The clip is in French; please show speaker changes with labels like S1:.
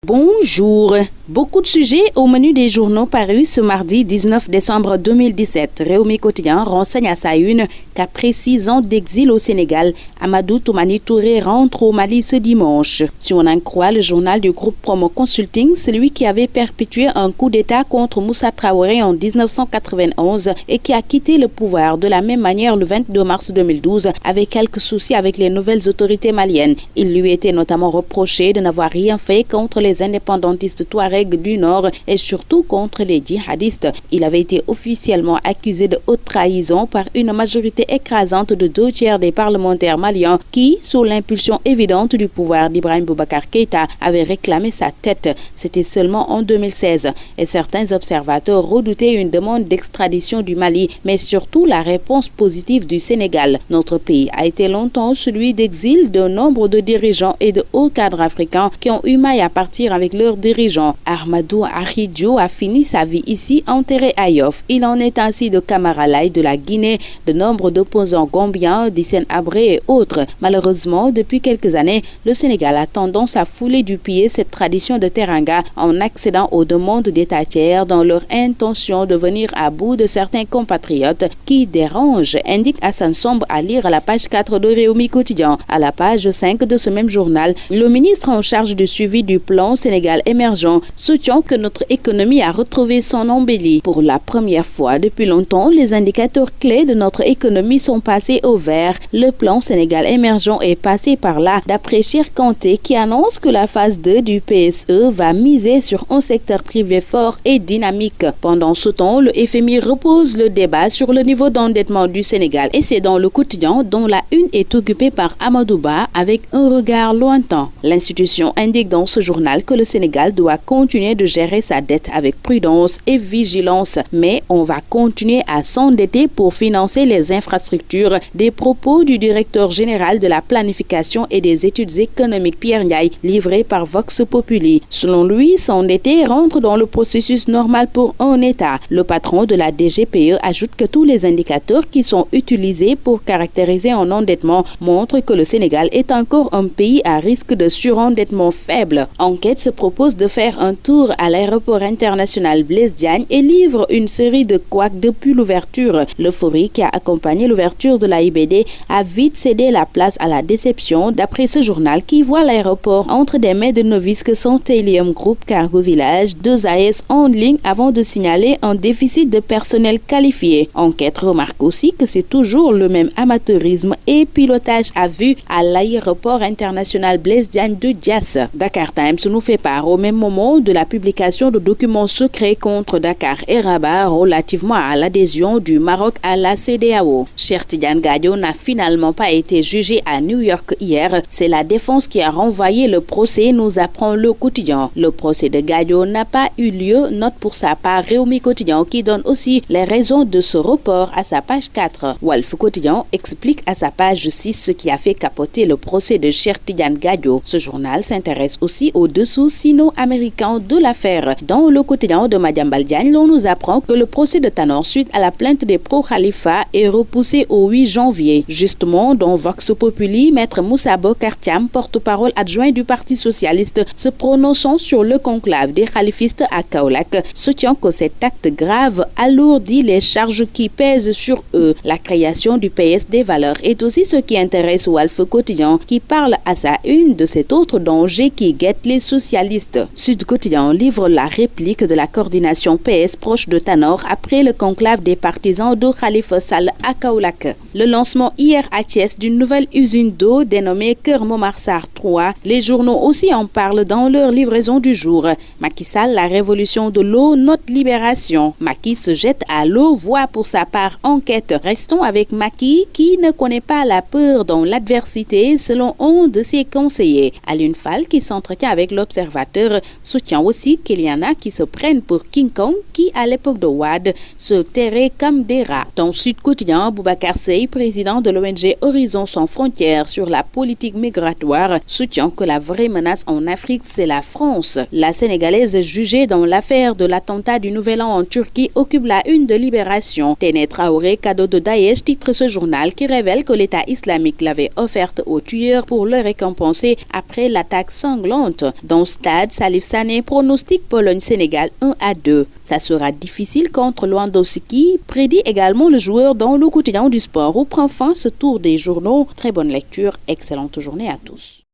S1: Bonjour. Beaucoup de sujets au menu des journaux parus ce mardi 19 décembre 2017. Réumi Quotidien renseigne à sa une qu'après 6 ans d'exil au Sénégal, Amadou Toumani Touré rentre au Mali ce dimanche. Si on en croit le journal du groupe Promo Consulting, celui qui avait perpétué un coup d'État contre Moussa Traoré en 1991 et qui a quitté le pouvoir de la même manière le 22 mars 2012 avait quelques soucis avec les nouvelles autorités maliennes. Il lui était notamment reproché de n'avoir rien fait contre les indépendantistes touaregs du Nord et surtout contre les djihadistes. Il avait été officiellement accusé de haute trahison par une majorité écrasante de 2/3 des parlementaires maliens qui, sous l'impulsion évidente du pouvoir d'Ibrahim Boubacar Keïta, avaient réclamé sa tête. C'était seulement en 2016 et certains observateurs redoutaient une demande d'extradition du Mali, mais surtout la réponse positive du Sénégal. Notre pays a été longtemps celui d'exil d'un nombre de dirigeants et de hauts cadres africains qui ont eu maille à partir avec leurs dirigeants. Ahmadou Ahidjo a fini sa vie ici, enterré à Yoff. Il en est ainsi de Camara Laye de la Guinée, de nombre d'opposants gambiens, d'Hissène Habré et autres. Malheureusement, depuis quelques années, le Sénégal a tendance à fouler du pied cette tradition de teranga en accédant aux demandes d'État tiers dans leur intention de venir à bout de certains compatriotes qui dérangent, indique Hassan Somb à lire à la page 4 de Réumi Quotidien. À la page 5 de ce même journal, le ministre en charge du suivi du plan Sénégal émergent soutient que notre économie a retrouvé son embellie. Pour la première fois depuis longtemps, les indicateurs clés de notre économie sont passés au vert. Le plan Sénégal émergent est passé par là, d'après Cheikh Kanté qui annonce que la phase 2 du PSE va miser sur un secteur privé fort et dynamique. Pendant ce temps, le FMI repose le débat sur le niveau d'endettement du Sénégal et c'est dans le quotidien dont la une est occupée par Amadou Ba avec un regard lointain. L'institution indique dans ce journal que le Sénégal doit continuer de gérer sa dette avec prudence et vigilance, mais on va continuer à s'endetter pour financer les infrastructures. Des propos du directeur général de la planification et des études économiques Pierre Ndiaye, livré par Vox Populi. Selon lui, s'endetter rentre dans le processus normal pour un État. Le patron de la DGPE ajoute que tous les indicateurs qui sont utilisés pour caractériser un endettement montrent que le Sénégal est encore un pays à risque de surendettement faible. Enquête se propose de faire un tour à l'aéroport international Blaise Diagne et livre une série de couacs depuis l'ouverture. L'euphorie qui a accompagné l'ouverture de la IBD a vite cédé la place à la déception, d'après ce journal qui voit l'aéroport entre des mains de novices que sont Telium Group, Cargo Village, 2AS en ligne avant de signaler un déficit de personnel qualifié. Enquête remarque aussi que c'est toujours le même amateurisme et pilotage à vue à l'aéroport international Blaise Diagne de Diass. Dakar Times nous fait part au même moment de la publication de documents secrets contre Dakar et Rabat relativement à l'adhésion du Maroc à la CEDEAO. Cheikh Tidiane Gadio n'a finalement pas été jugé à New York hier. C'est la défense qui a renvoyé le procès, nous apprend le quotidien. Le procès de Gadio n'a pas eu lieu, note pour sa part Réumi Quotidien qui donne aussi les raisons de ce report à sa page 4. Walf Quotidien explique à sa page 6 ce qui a fait capoter le procès de Cheikh Tidiane Gadio. Ce journal s'intéresse aussi aux dessous sino-américains de l'affaire. Dans le quotidien de Madiambal Diagne, l'on nous apprend que le procès de Tanor suite à la plainte des pro-Khalifa est repoussé au 8 janvier. Justement, dans Vox Populi, maître Moussa Bokar Thiam, porte-parole adjoint du Parti socialiste, se prononçant sur le conclave des khalifistes à Kaolack, soutient que cet acte grave alourdit les charges qui pèsent sur eux. La création du PS des valeurs est aussi ce qui intéresse Walf Quotidien, qui parle à sa une de cet autre danger qui guette les socialistes. Sud Quotidien livre la réplique de la coordination PS proche de Tanor après le conclave des partisans de Khalifa Sall à Kaolack. Le lancement hier à Thiès d'une nouvelle usine d'eau dénommée Keur Momar Sarr 3. Les journaux aussi en parlent dans leur livraison du jour. Macky Sall, la révolution de l'eau, note Libération. Macky se jette à l'eau, voit pour sa part enquête. Restons avec Macky qui ne connaît pas la peur dans l'adversité selon un de ses conseillers. Alioune Fall qui s'entretient avec l'Observateur soutient aussi qu'il y en a qui se prennent pour King Kong qui à l'époque de Wade se terraient comme des rats. Dans Sud Quotidien, Boubacar Seye, président de l'ONG Horizon sans frontières sur la politique migratoire, soutient que la vraie menace en Afrique c'est la France. La Sénégalaise jugée dans l'affaire de l'attentat du Nouvel An en Turquie occupe la une de Libération. Téné Traoré, cadeau de Daesh, titre ce journal qui révèle que l'État islamique l'avait offerte aux tueurs pour le récompenser après l'attaque sanglante. Dans son stade, Salif Sané pronostique Pologne-Sénégal 1-2. Ça sera difficile contre Lewandowski, prédit également le joueur dans le quotidien du sport où prend fin ce tour des journaux. Très bonne lecture, excellente journée à tous.